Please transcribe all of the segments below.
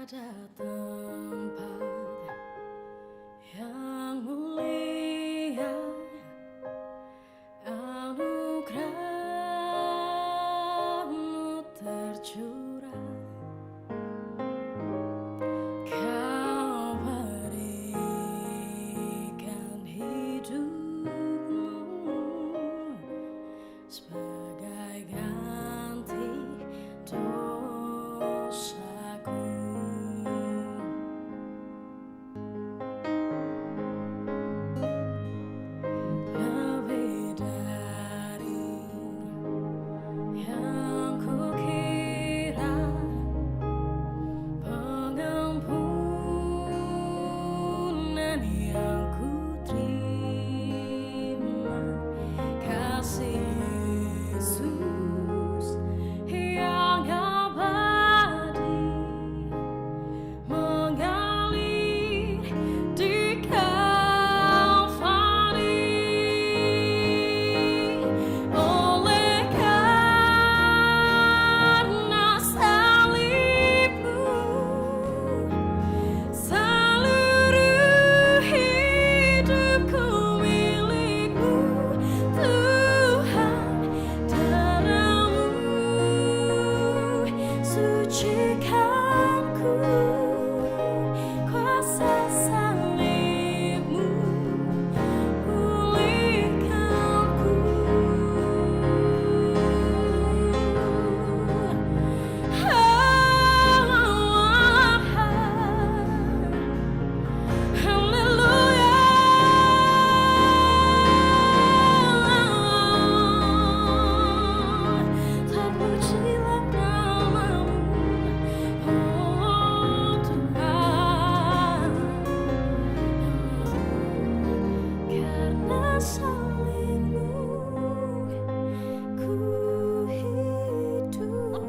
ada tempat yang mulia, anugerah-Mu tercurah. Kau berikan hidup-Mu sebagai ganti dosaku. Lebih dari yang kukira, pengampunan yang kuterima, kasih Yesus yang abadi mengalir di Kalvari. Oleh karena salib-Mu, seluruh hidupku milik-Mu, Tuhan. Darah-Mu sucikanku, kuasa salib-Mu pulihkanku. Terpujilah nama-Mu, oh Tuhan. Karena salib-Mu ku hidup,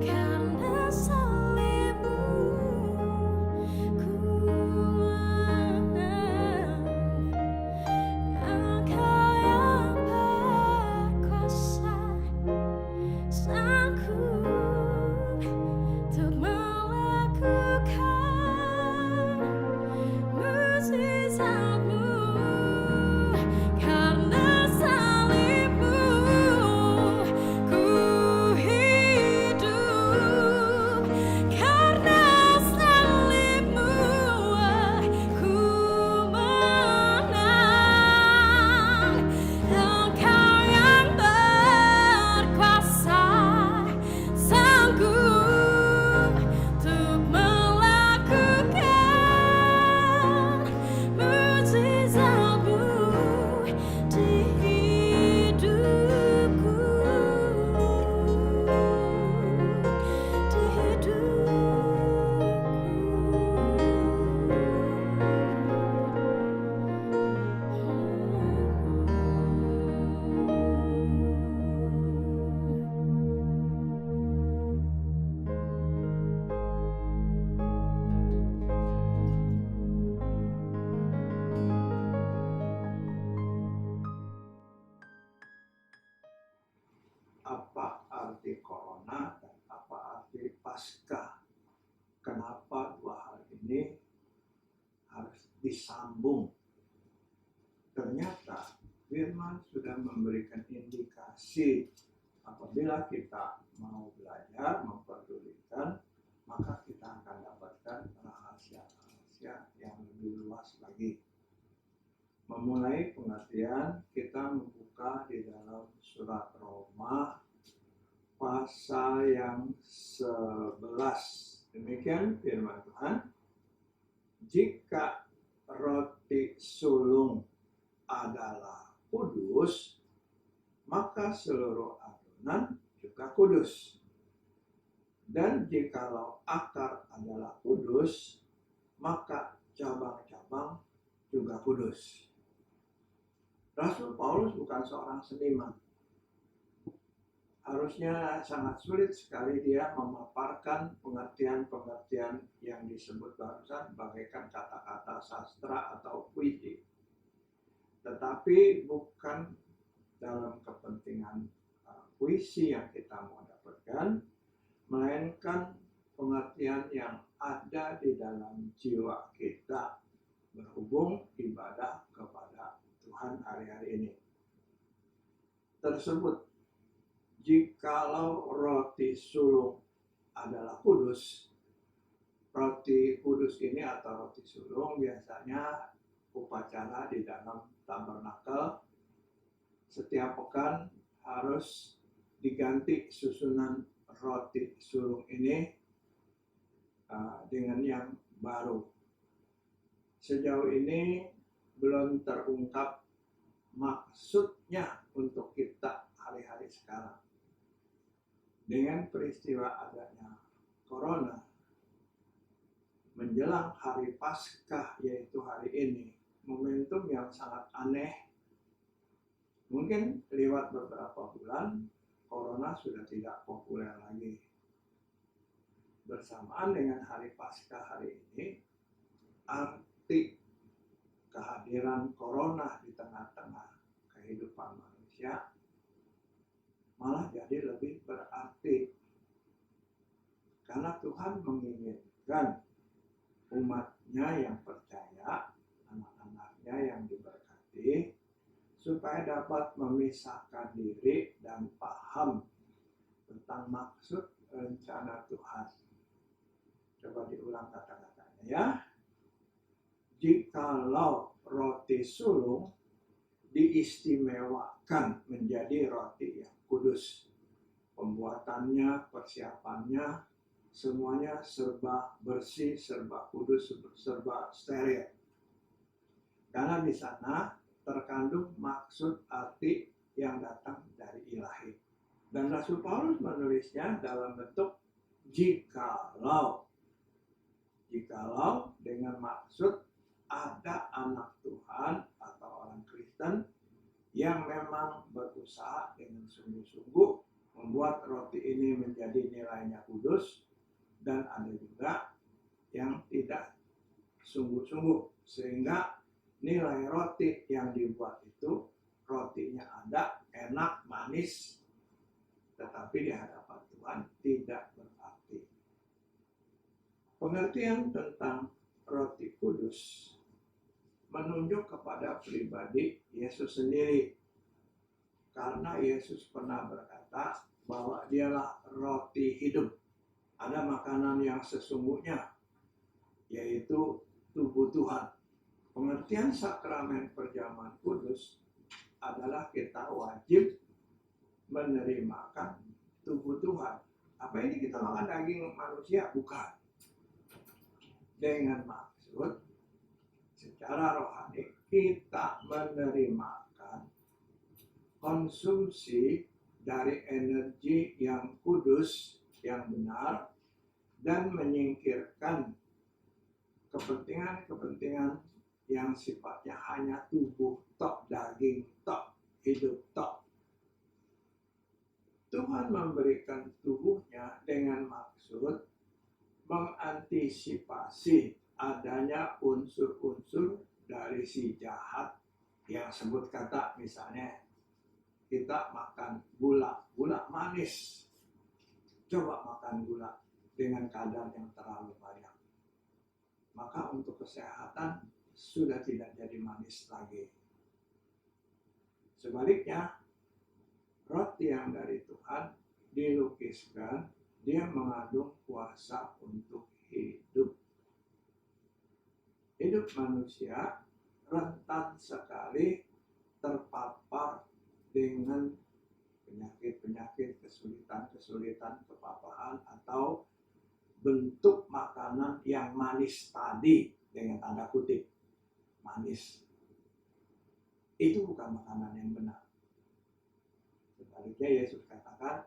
karena salib-Mu ku menang. Engkau yang berkuasa, sanggup untuk melakukan mukjizat-Mu. Karena salib-Mu ku hidup, karena salib-Mu ku menang. Engkau yang berkuasa, sanggup untuk melakukan mukjizat-Mu di hidupku, di Apa arti corona dan apa arti pasca? Kenapa dua hal ini harus disambung? Ternyata firman sudah memberikan indikasi apabila kita mau belajar, memperdulikan, maka kita akan dapatkan rahasia-rahasia yang lebih luas lagi. Memulai pengertian, kita membuka di dalam surat Roma pasal yang 11. Demikian firman Tuhan. Jika roti sulung adalah kudus, maka seluruh adonan juga kudus. Dan jikalau akar adalah kudus, maka cabang-cabang juga kudus. Rasul Paulus bukan seorang seniman. Harusnya sangat sulit sekali dia memaparkan pengertian-pengertian yang disebut barusan bagaikan kata-kata sastra atau puisi. Tetapi bukan dalam kepentingan puisi yang kita mau dapatkan, melainkan pengertian yang ada di dalam jiwa kita berhubung ibadah kepada Tuhan hari-hari ini. Tersebut, jikalau roti sulung adalah kudus, roti kudus ini atau roti sulung biasanya upacara di dalam tabernakel setiap pekan harus diganti susunan roti sulung ini dengan yang baru. Sejauh ini belum terungkap maksudnya untuk kita hari-hari sekarang. Dengan peristiwa adanya corona, menjelang hari Paskah yaitu hari ini, momentum yang sangat aneh. Mungkin lewat beberapa bulan, corona sudah tidak populer lagi. Bersamaan dengan hari Paskah hari ini, arti kehadiran corona di tengah-tengah kehidupan manusia malah jadi lebih berarti. Karena Tuhan menginginkan umatnya yang percaya, anak-anaknya yang diberkati, supaya dapat memisahkan diri dan paham tentang maksud rencana Tuhan. Coba diulang kata-katanya ya. Jikalau roti sulung diistimewakan menjadi roti yang kudus, pembuatannya, persiapannya, semuanya serba bersih, serba kudus, serba steril. Karena di sana terkandung maksud arti yang datang dari ilahi. Dan Rasul Paulus menulisnya dalam bentuk jikalau. Jikalau dengan maksud ada anak Tuhan atau orang Kristen yang memang berusaha dengan sungguh-sungguh membuat roti ini menjadi nilainya kudus, dan ada juga yang tidak sungguh-sungguh, sehingga nilai roti yang dibuat itu rotinya ada, enak, manis, tetapi di hadapan Tuhan tidak berarti. Pengertian tentang roti kudus menunjuk kepada pribadi Yesus sendiri. Karena Yesus pernah berkata bahwa dialah roti hidup. Ada makanan yang sesungguhnya, yaitu tubuh Tuhan. Pengertian sakramen perjamuan kudus adalah kita wajib menerimakan tubuh Tuhan. Apa ini kita makan daging manusia? Bukan. Dengan maksud secara rohani kita menerimakan konsumsi dari energi yang kudus, yang benar, dan menyingkirkan kepentingan-kepentingan yang sifatnya hanya tubuh tok, daging tok, hidup tok. Tuhan memberikan tubuhnya dengan maksud mengantisipasi adanya unsur-unsur dari si jahat yang sebut kata, misalnya kita makan gula manis. Coba makan gula dengan kadar yang terlalu banyak, maka untuk kesehatan sudah tidak jadi manis lagi. Sebaliknya, roti yang dari Tuhan dilukiskan, dia mengandung kuasa untuk hidup. Hidup manusia rentan sekali terpapar dengan penyakit-penyakit, kesulitan-kesulitan, kepapahan, atau bentuk makanan yang manis tadi, dengan tanda kutip manis. Itu bukan makanan yang benar. Sebaliknya Yesus katakan,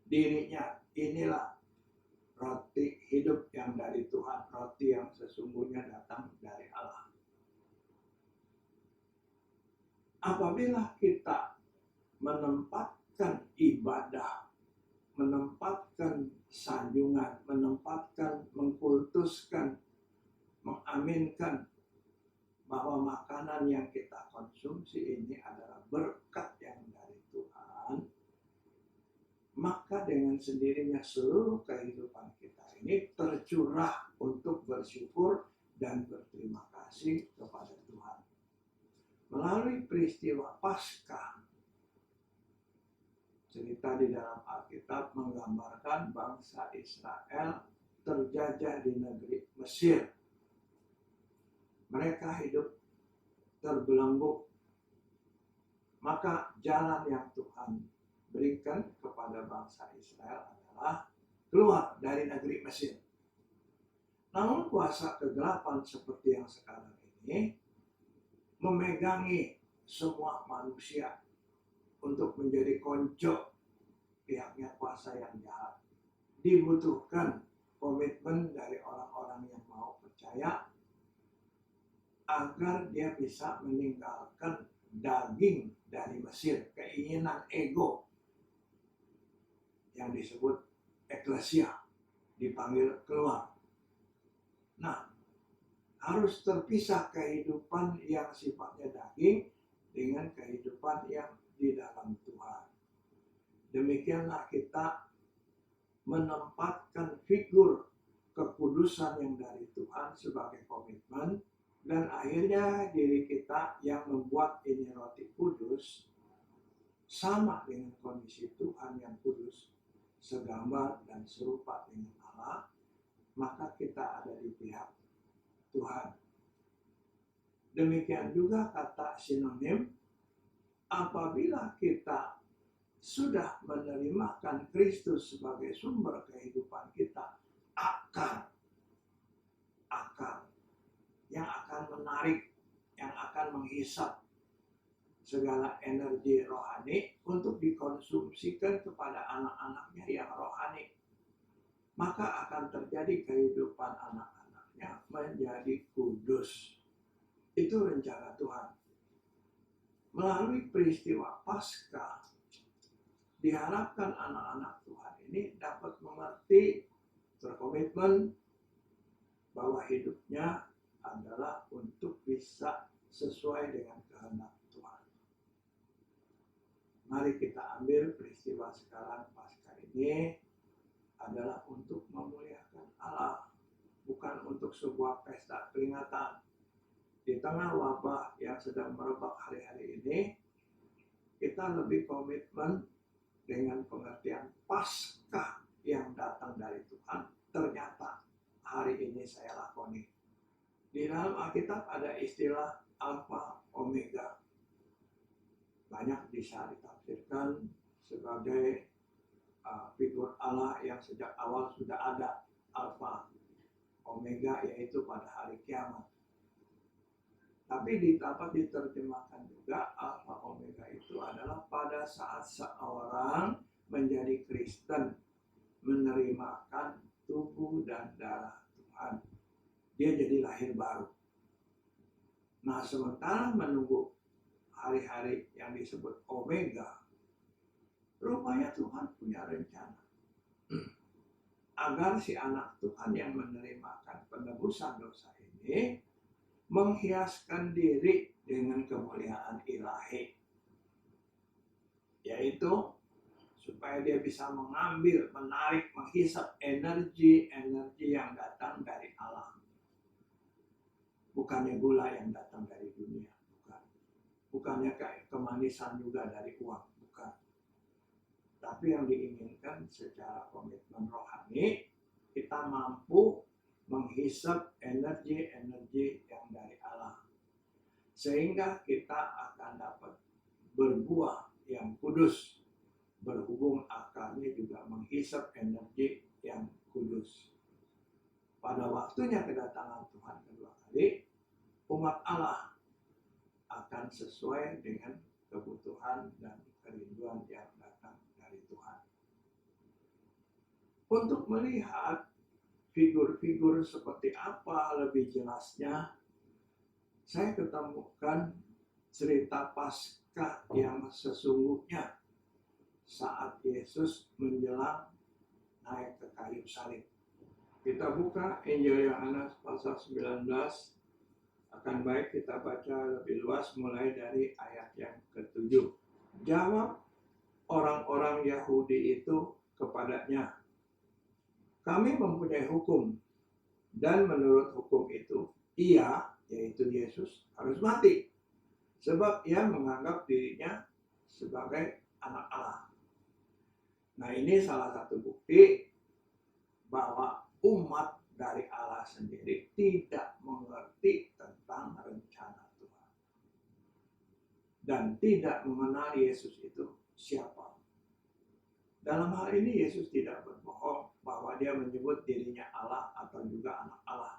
dirinya inilah roti hidup yang dari Tuhan, roti yang sesungguhnya datang dari Allah. Apabila kita menempatkan ibadah, menempatkan sanjungan, menempatkan, mengkultuskan, mengaminkan bahwa makanan yang kita konsumsi ini adalah berkat yang dari Tuhan, maka dengan sendirinya seluruh kehidupan bercurah untuk bersyukur dan berterima kasih kepada Tuhan. Melalui peristiwa Paskah, cerita di dalam Alkitab menggambarkan bangsa Israel terjajah di negeri Mesir. Mereka hidup terbelenggu. Maka jalan yang Tuhan berikan kepada bangsa Israel adalah keluar dari negeri Mesir. Namun kuasa kegelapan seperti yang sekarang ini memegangi semua manusia untuk menjadi konco pihaknya kuasa yang jahat. Dibutuhkan komitmen dari orang-orang yang mau percaya agar dia bisa meninggalkan daging dari Mesir, keinginan ego yang disebut eklesia, dipanggil keluar. Nah, harus terpisah kehidupan yang sifatnya daging dengan kehidupan yang di dalam Tuhan. Demikianlah kita menempatkan figur kekudusan yang dari Tuhan sebagai komitmen, dan akhirnya diri kita yang membuat ini roti kudus sama dengan kondisi Tuhan yang kudus, segambar dan serupa dengan Allah, maka kita ada di pihak Tuhan. Demikian juga kata sinonim, apabila kita sudah menerimakan Kristus sebagai sumber kehidupan kita, akar yang akan menarik, yang akan menghisap segala energi rohani untuk dikonsumsikan kepada anak-anaknya yang rohani. Maka akan terjadi kehidupan anak-anaknya menjadi kudus. Itu rencana Tuhan. Melalui peristiwa Paskah, diharapkan anak-anak Tuhan ini dapat mengerti, berkomitmen bahwa hidupnya adalah untuk bisa sesuai dengan kehendak Tuhan. Mari kita ambil peristiwa sekarang Paskah ini adalah untuk memuliakan Allah, bukan untuk sebuah pesta peringatan. Di tengah wabah yang sedang merebak hari-hari ini, kita lebih komitmen dengan pengertian Paskah yang datang dari Tuhan. Ternyata hari ini saya lakoni. Di dalam Alkitab ada istilah Alfa Omega. Banyak bisa ditafsirkan sebagai figur Allah yang sejak awal sudah ada, Alfa Omega, yaitu pada hari kiamat. Tapi dapat diterjemahkan juga Alfa Omega itu adalah pada saat seorang menjadi Kristen, menerimakan tubuh dan darah Tuhan. Dia jadi lahir baru. Nah, sementara menunggu hari-hari yang disebut Omega, rupanya Tuhan punya rencana agar si anak Tuhan yang menerimakan penebusan dosa ini menghiaskan diri dengan kemuliaan ilahi, yaitu supaya dia bisa mengambil, menarik, menghisap energi yang datang dari Allah. Bukannya gula yang datang dari dunia, bukan. Bukannya kayak kemanisan juga dari uang, bukan. Tapi yang diinginkan secara komitmen rohani, kita mampu menghisap energi yang dari Allah. Sehingga kita akan dapat berbuah yang kudus. Berhubung akarnya juga menghisap energi yang kudus. Pada waktunya kedatangan Tuhan kedua kali, umat Allah akan sesuai dengan kebutuhan dan kerinduan yang datang dari Tuhan. Untuk melihat figur-figur seperti apa lebih jelasnya, saya ketemukan cerita Paskah yang sesungguhnya saat Yesus menjelang naik ke kayu salib. Kita buka Injil Yohanes pasal 19. Akan baik kita baca lebih luas mulai dari ayat yang ke-7. Jawab orang-orang Yahudi itu kepadanya, kami mempunyai hukum Dan menurut hukum itu, ia, yaitu Yesus, harus mati. Sebab ia menganggap dirinya sebagai anak Allah. Nah, ini salah satu bukti bahwa umat dari Allah sendiri tidak mengerti tentang rencana Tuhan. Dan tidak mengenal Yesus itu siapa. Dalam hal ini Yesus tidak berbohong bahwa dia menyebut dirinya Allah atau juga anak Allah.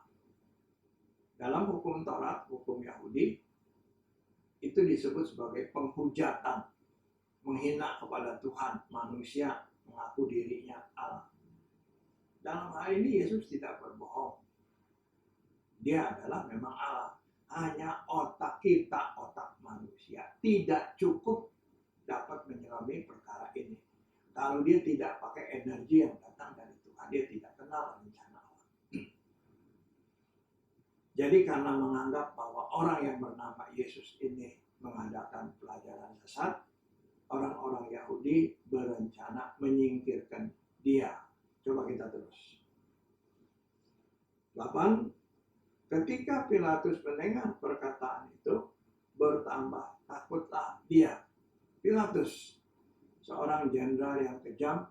Dalam hukum Taurat, hukum Yahudi, itu disebut sebagai penghujatan, menghina kepada Tuhan, manusia mengaku dirinya Allah. Dalam hal ini Yesus tidak berbohong. Dia adalah memang Allah. Hanya otak kita, otak manusia, tidak cukup dapat menyelami perkara ini. Kalau dia tidak pakai energi yang datang dari Tuhan, dia tidak kenal rencana Allah. Jadi karena menganggap bahwa orang yang bernama Yesus ini mengadakan pelajaran sesat, orang-orang Yahudi berencana menyingkirkan dia. Coba kita terus. 8. Ketika Pilatus mendengar perkataan itu, bertambah takutlah dia. Pilatus, seorang jenderal yang kejam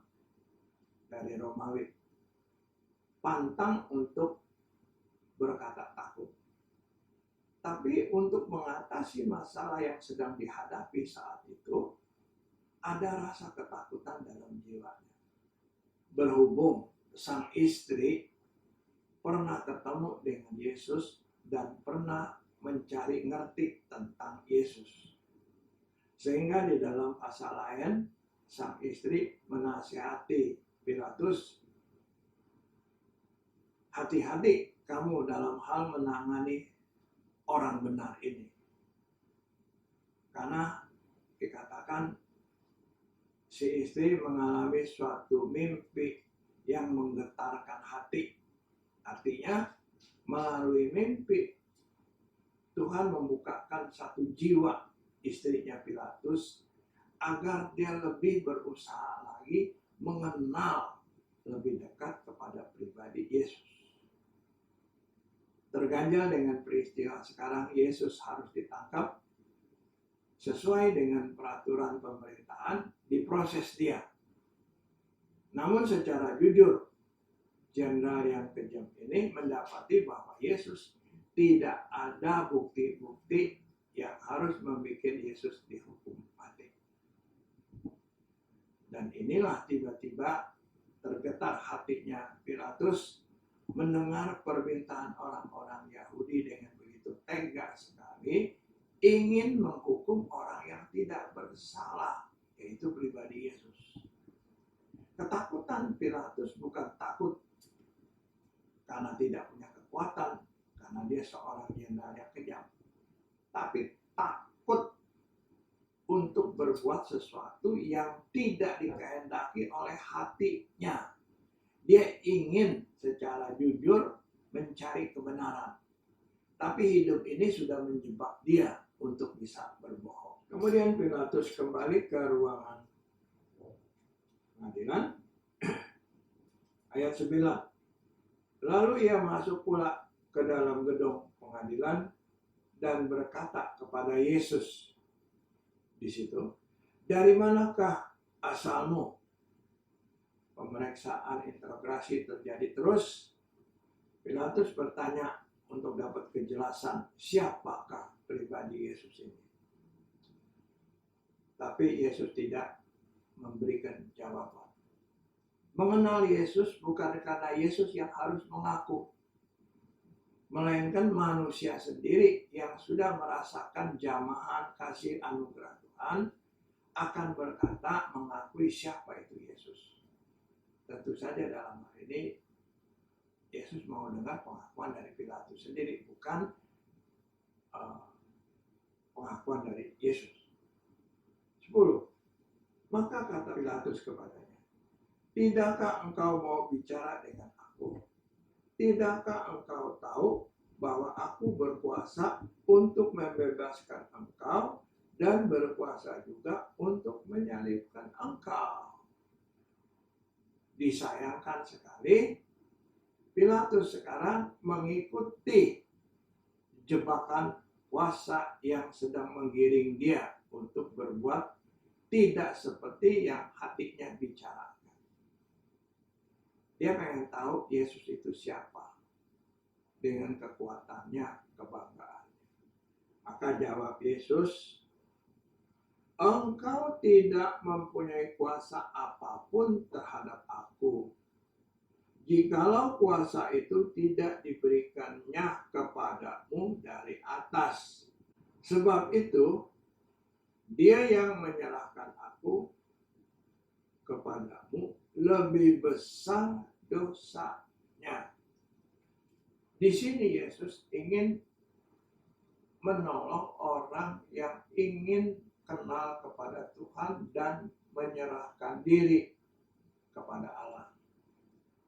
dari Romawi, pantang untuk berkata takut. Tapi untuk mengatasi masalah yang sedang dihadapi saat itu, ada rasa ketakutan dalam jiwanya. Berhubung sang istri pernah ketemu dengan Yesus dan pernah mencari ngerti tentang Yesus. Sehingga di dalam pasal lain, sang istri menasihati Pilatus, hati-hati kamu dalam hal menangani orang benar ini. Karena dikatakan si istri mengalami suatu mimpi yang menggetarkan hati. Artinya melalui mimpi Tuhan membukakan satu jiwa istrinya Pilatus agar dia lebih berusaha lagi mengenal lebih dekat kepada pribadi Yesus. Terganjal dengan peristiwa sekarang Yesus harus ditangkap sesuai dengan peraturan pemerintahan, diproses dia. Namun secara jujur, jenderal yang kejam ini mendapati bahwa Yesus tidak ada bukti-bukti yang harus membuat Yesus dihukum mati. Dan inilah tiba-tiba tergetar hatinya Pilatus mendengar permintaan orang-orang Yahudi dengan begitu tega sekali ingin menghukum orang yang tidak bersalah, yaitu pribadi Yesus. Ketakutan Pilatus bukan takut karena tidak punya kekuatan, karena dia seorang jenderal yang kejam, tapi takut untuk berbuat sesuatu yang tidak dikehendaki oleh hatinya. Dia ingin secara jujur mencari kebenaran, tapi hidup ini sudah menjebak dia untuk bisa berbohong. Kemudian Pilatus kembali ke ruangan pengadilan. Ayat 9. Lalu ia masuk pula ke dalam gedung pengadilan dan berkata kepada Yesus di situ, dari manakah asalmu? Pemeriksaan interogasi terjadi terus. Pilatus bertanya untuk dapat kejelasan siapakah pribadi Yesus ini. Tapi Yesus tidak memberikan jawaban. Mengenal Yesus bukan karena Yesus yang harus mengaku, melainkan manusia sendiri yang sudah merasakan jamahan kasih anugerah Tuhan akan berkata mengakui siapa itu Yesus. Tentu saja dalam hal ini Yesus mau dengar pengakuan dari Pilatus sendiri, bukan pengakuan dari Yesus. 10. Maka kata Pilatus kepadanya, tidakkah engkau mau bicara dengan aku? Tidakkah engkau tahu bahwa aku berkuasa untuk membebaskan engkau dan berkuasa juga untuk menyalibkan engkau? Disayangkan sekali, Pilatus sekarang mengikuti jebakan kuasa yang sedang menggiring dia untuk berbuat tidak seperti yang hatinya bicarakan. Dia pengen tahu Yesus itu siapa dengan kekuatannya, kebanggaan. Maka jawab Yesus, "Engkau tidak mempunyai kuasa apapun terhadap aku, jikalau kuasa itu tidak diberikannya kepadamu dari atas. Sebab itu, dia yang menyerahkan aku kepadamu lebih besar dosanya." Di sini Yesus ingin menolong orang yang ingin kenal kepada Tuhan dan menyerahkan diri kepada Allah.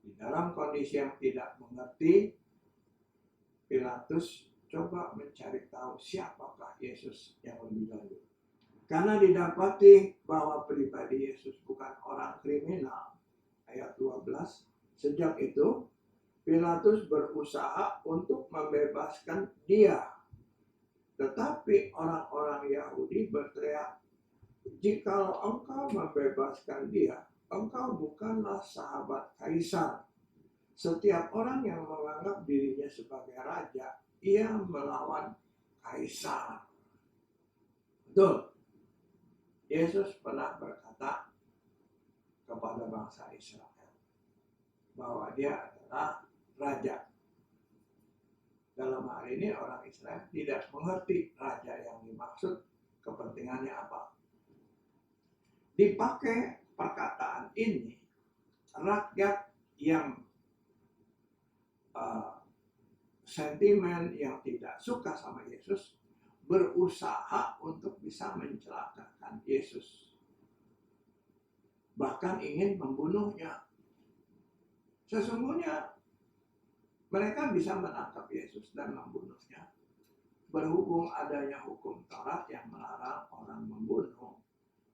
Di dalam kondisi yang tidak mengerti, Pilatus coba mencari tahu siapakah Yesus yang lebih dahulu. Karena didapati bahwa pribadi Yesus bukan orang kriminal, ayat 12, sejak itu Pilatus berusaha untuk membebaskan dia. Tetapi orang-orang Yahudi berteriak, "Jikalau engkau membebaskan dia, engkau bukanlah sahabat Kaisar. Setiap orang yang menganggap dirinya sebagai raja, ia melawan Kaisar." Betul. Yesus pernah berkata kepada bangsa Israel bahwa dia adalah raja. Dalam hal ini orang Israel tidak mengerti raja yang dimaksud kepentingannya apa. Dipakai perkataan ini, rakyat yang sentimen yang tidak suka sama Yesus berusaha untuk bisa mencelakakan Yesus. Bahkan ingin membunuhnya. Sesungguhnya mereka bisa menangkap Yesus dan membunuhnya. Berhubung adanya hukum Taurat yang melarang orang membunuh,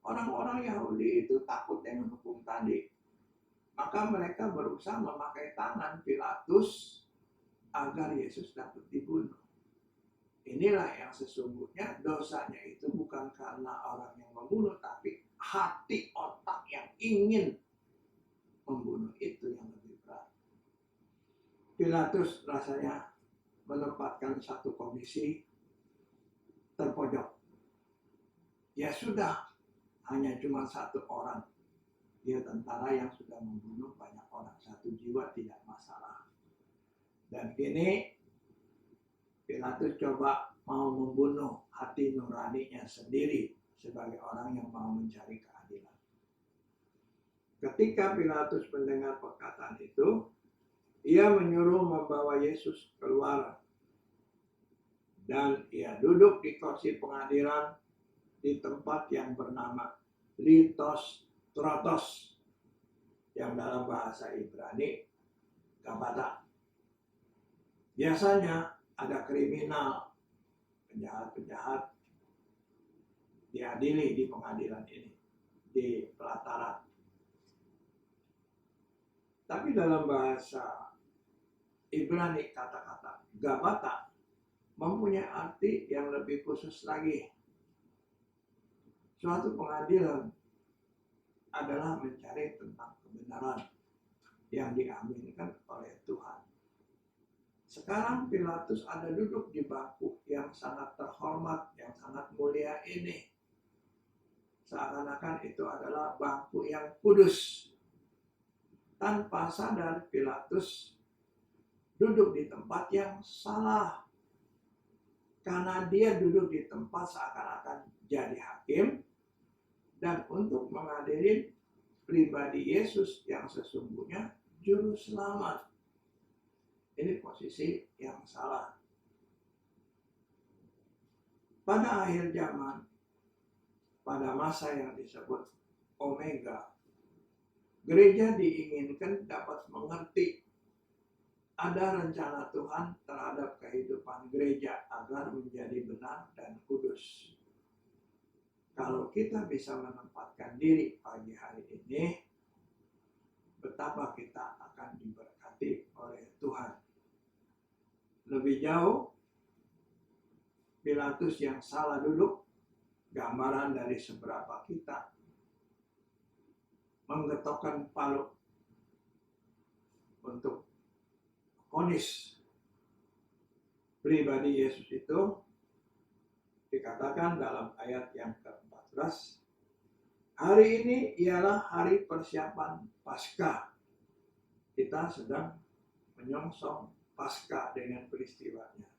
orang-orang Yahudi itu takut dengan hukum tadi. Maka mereka berusaha memakai tangan Pilatus agar Yesus dapat dibunuh. Inilah yang sesungguhnya dosanya itu bukan karena orang yang membunuh, tapi hati otak yang ingin membunuh itu yang lebih berat. Pilatus rasanya menempatkan satu komisi terpojok. Ya sudah, hanya cuma satu orang. Dia tentara yang sudah membunuh banyak orang. Satu jiwa tidak masalah. Dan kini Pilatus coba mau membunuh hati nuraninya sendiri sebagai orang yang mau mencari keadilan. Ketika Pilatus mendengar perkataan itu, ia menyuruh membawa Yesus keluar. Dan ia duduk di kursi pengadilan di tempat yang bernama Litos Trotos, yang dalam bahasa Ibrani Gabata. Biasanya ada kriminal, penjahat-penjahat diadili di pengadilan ini, di pelataran. Tapi dalam bahasa Ibrani kata-kata Gabata mempunyai arti yang lebih khusus lagi. Suatu pengadilan adalah mencari tentang kebenaran yang diaminkan oleh Tuhan. Sekarang Pilatus ada duduk di bangku yang sangat terhormat, yang sangat mulia ini. Seakan-akan itu adalah bangku yang kudus. Tanpa sadar Pilatus duduk di tempat yang salah. Karena dia duduk di tempat seakan-akan jadi hakim dan untuk mengadili pribadi Yesus yang sesungguhnya juru selamat. Ini posisi yang salah. Pada akhir zaman, pada masa yang disebut Omega, gereja diinginkan dapat mengerti ada rencana Tuhan terhadap kehidupan gereja agar menjadi benar dan kudus. Kalau kita bisa menempatkan diri pagi hari ini, betapa kita akan diberkati oleh Tuhan. Tuhan. Lebih jauh, Pilatus yang salah duduk, gambaran dari seberapa kita menggetokkan palu untuk vonis pribadi Yesus itu. Dikatakan dalam ayat yang ke-14, hari ini ialah hari persiapan Paskah. Kita sedang menyongsong Paskah dengan peristiwanya.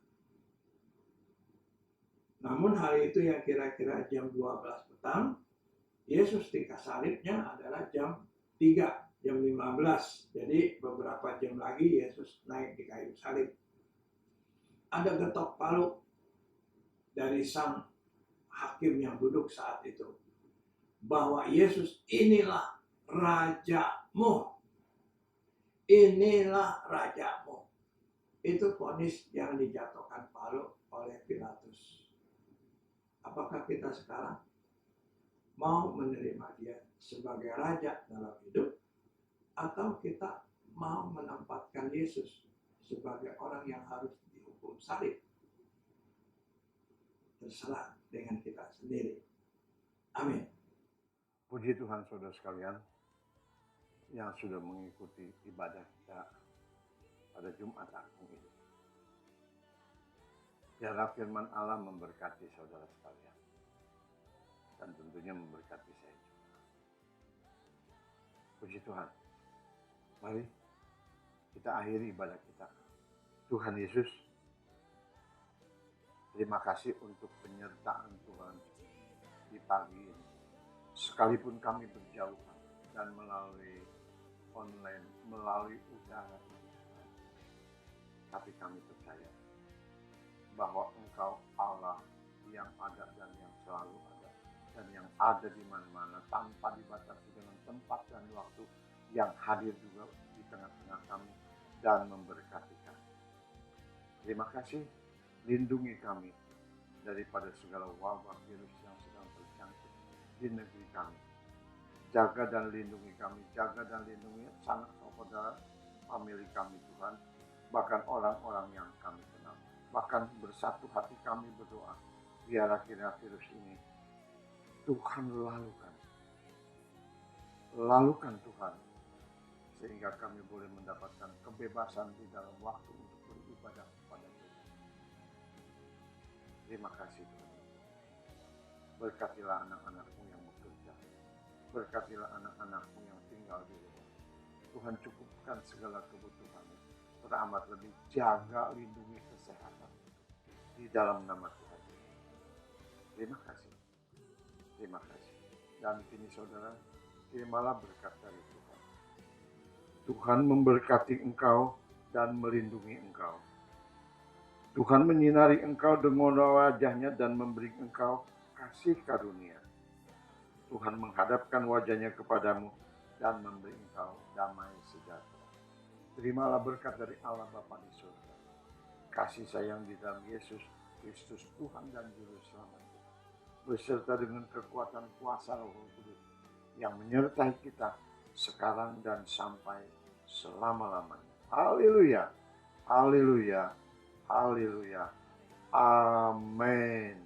Namun hari itu yang kira-kira jam 12 petang, Yesus tingkah salibnya adalah jam 3, jam 15. Jadi beberapa jam lagi Yesus naik di kayu salib. Ada getok palu dari sang hakim yang duduk saat itu, bahwa Yesus inilah rajamu. Inilah rajamu. Itu vonis yang dijatuhkan palu oleh Pilatus. Apakah kita sekarang mau menerima dia sebagai raja dalam hidup, atau kita mau menempatkan Yesus sebagai orang yang harus dihukum salib? Terserah dengan kita sendiri. Amin. Puji Tuhan saudara sekalian yang sudah mengikuti ibadah kita pada Jumat Agung ini. Biarlah firman Allah memberkati saudara sekalian dan tentunya memberkati saya juga. Puji Tuhan. Mari kita akhiri ibadah kita. Tuhan Yesus, terima kasih untuk penyertaan Tuhan di pagi ini. Sekalipun kami berjauhan dan melalui online, melalui udara ini, tapi kami percaya bahwa Engkau Allah yang ada dan yang selalu ada, dan yang ada di mana-mana tanpa dibatasi dengan tempat dan waktu, yang hadir juga di tengah-tengah kami dan memberkati kami. Terima kasih, lindungi kami daripada segala wabah virus yang sedang terjangkit di negeri kami. Jaga dan lindungi kami, jaga dan lindungi sanak saudara, famili kami Tuhan, bahkan orang-orang yang kami kenal. Bahkan bersatu hati kami berdoa, biarlah kiranya virus ini Tuhan lalukan. Lalukan Tuhan, sehingga kami boleh mendapatkan kebebasan di dalam waktu untuk beribadah kepada Tuhan. Terima kasih Tuhan. Berkatilah anak-anak-Mu yang bekerja. Berkatilah anak-anak-Mu yang tinggal di rumah. Tuhan cukupkan segala kebutuhan. Teramat lebih jaga, lindungi kesehatan di dalam nama Tuhan. Terima kasih. Terima kasih. Dan kini saudara, terimalah berkat dari Tuhan. Tuhan memberkati engkau dan melindungi engkau. Tuhan menyinari engkau dengan wajahnya dan memberi engkau kasih karunia. Tuhan menghadapkan wajahnya kepadamu dan memberi engkau damai sejahtera. Terimalah berkat dari Allah Bapa di surga. Kasih sayang di dalam Yesus Kristus Tuhan dan Juru Selamat kita, beserta dengan kekuatan kuasa Roh Kudus yang menyertai kita sekarang dan sampai selama-lamanya. Haleluya. Haleluya. Haleluya. Amin.